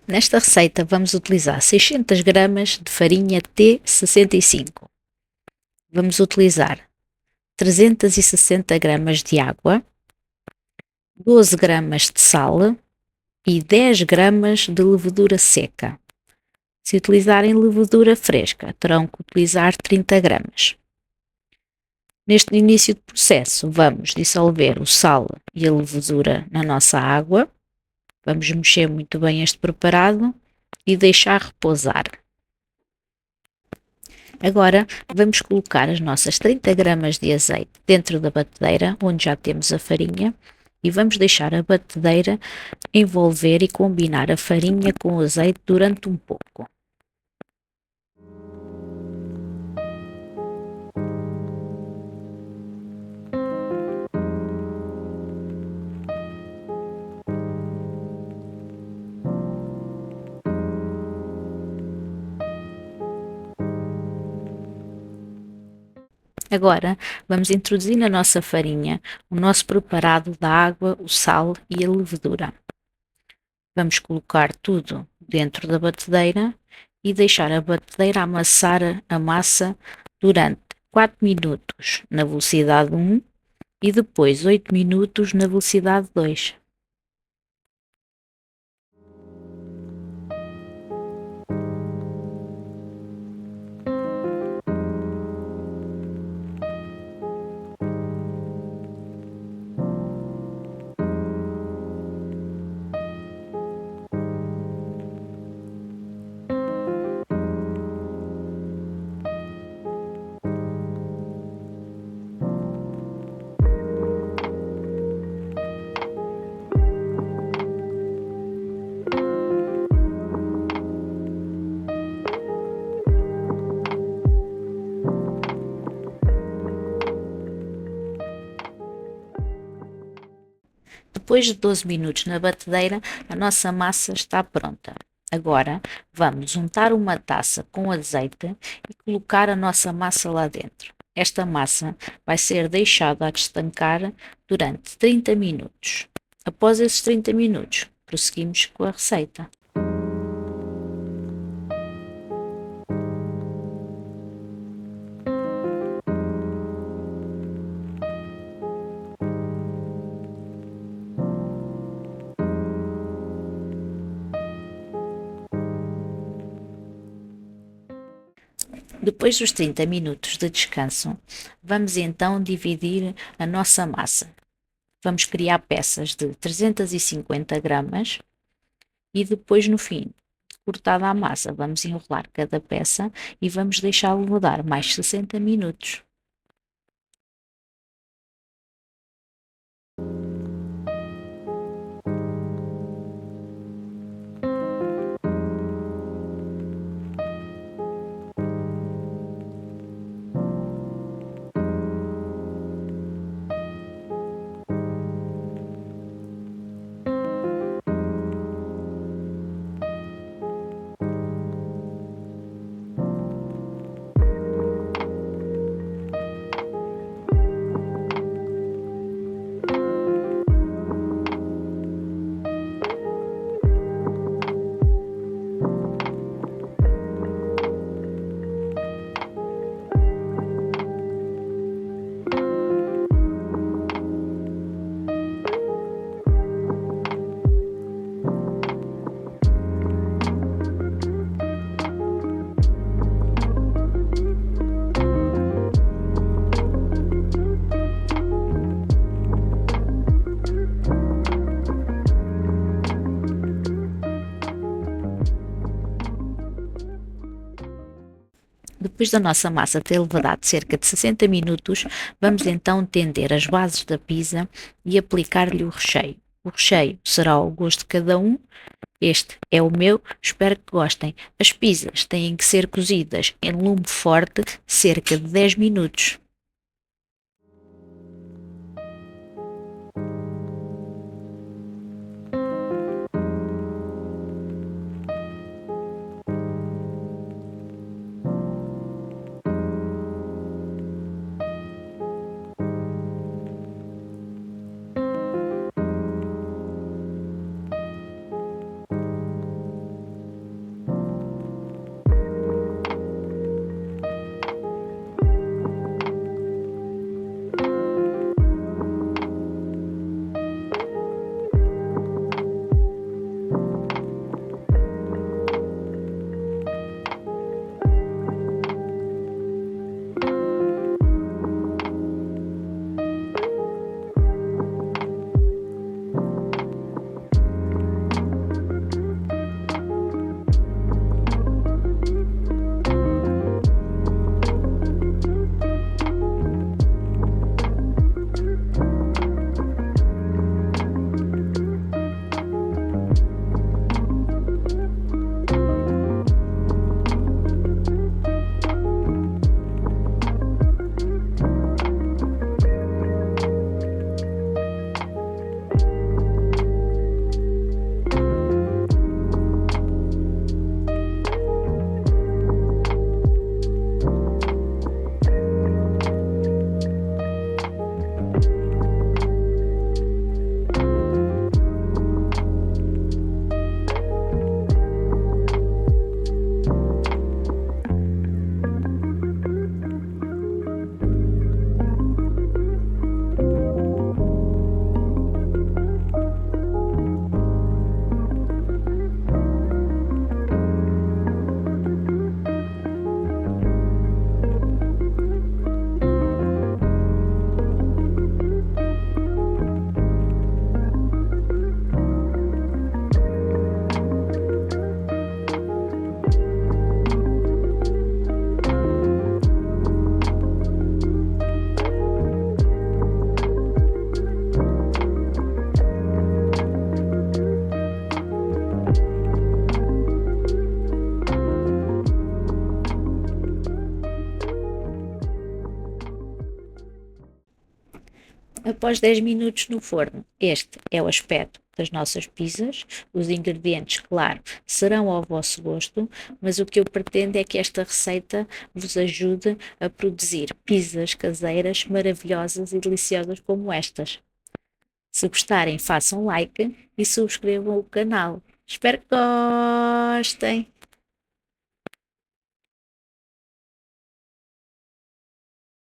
Nesta receita vamos utilizar 600 gramas de farinha T65. Vamos utilizar 360 gramas de água, 12 gramas de sal e 10 gramas de levedura seca. Se utilizarem levedura fresca, terão que utilizar 30 gramas. Neste início do processo, vamos dissolver o sal e a levedura na nossa água. Vamos mexer muito bem este preparado e deixar repousar. Agora vamos colocar as nossas 30 gramas de azeite dentro da batedeira, onde já temos a farinha, e vamos deixar a batedeira envolver e combinar a farinha com o azeite durante um pouco. Agora vamos introduzir na nossa farinha o nosso preparado da água, o sal e a levedura. Vamos colocar tudo dentro da batedeira e deixar a batedeira amassar a massa durante 4 minutos na velocidade 1 e depois 8 minutos na velocidade 2. Depois de 12 minutos na batedeira, a nossa massa está pronta. Agora vamos untar uma taça com azeite e colocar a nossa massa lá dentro. Esta massa vai ser deixada a destancar durante 30 minutos. Após esses 30 minutos, prosseguimos com a receita. Depois dos 30 minutos de descanso, vamos então dividir a nossa massa. Vamos criar peças de 350 gramas e depois no fim, cortada a massa, vamos enrolar cada peça e vamos deixá-lo rodar mais 60 minutos. Depois da nossa massa ter levado cerca de 60 minutos, vamos então tender as bases da pizza e aplicar-lhe o recheio. O recheio será ao gosto de cada um. Este é o meu, espero que gostem. As pizzas têm que ser cozidas em lume forte cerca de 10 minutos. após 10 minutos no forno. Este é o aspecto das nossas pizzas. Os ingredientes, claro, serão ao vosso gosto, mas o que eu pretendo é que esta receita vos ajude a produzir pizzas caseiras maravilhosas e deliciosas como estas. Se gostarem, façam like e subscrevam o canal. Espero que gostem!